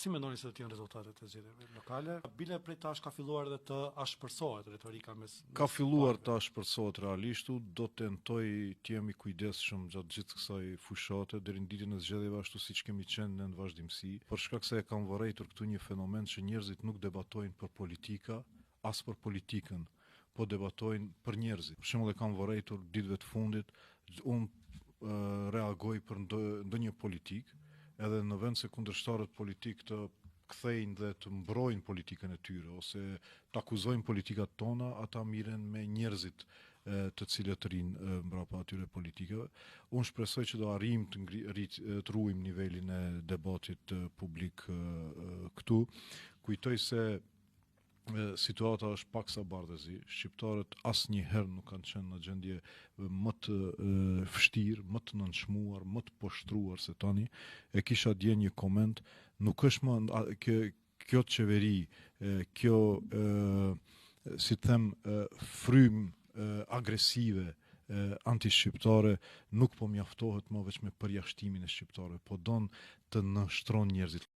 Si mendoni se do të jenë rezultatet e zgjedhjeve lokale? Bile prej tash ka filluar edhe të ashpërsohet retorika mes. Ka filluar të ashpërsohet realisht, do të tentoj të jemi kujdesshëm gjatë gjithë kësaj fushate deri në ditën e zgjedhjeve, ashtu siç kemi qenë në vazhdimsi, për shkak se e kam vërejtur këtu një fenomen që njerëzit nuk debatojnë për politika, as për politikën, po debatojnë për njerëzit. Për shembull, e kam vërejtur ditëve të fundit, unë reagoj për ndonjë politik, edhe në vend se kundërshtarët politik të kthejnë dhe të mbrojnë politikën e tyre, ose të akuzojnë politikat tona, ata miren me njerëzit të cilët rinë mbrapa atyre politikave. Unë shpresoj që do arrijmë të ruajmë nivelin e debatit publik këtu. Kujtoj se situata është paksa bardhëzi. Shqiptarët asnjëherë nuk kanë qenë në gjendje më të vështirë, më të nënçmuar, më të poshtruar se tani. E kisha dje një koment, nuk është më kjo qeveri, kjo si të them frymë agresive anti-shqiptare nuk po mjaftohet më veç me përjashtimin e shqiptarëve, po don të nështron njerëzit.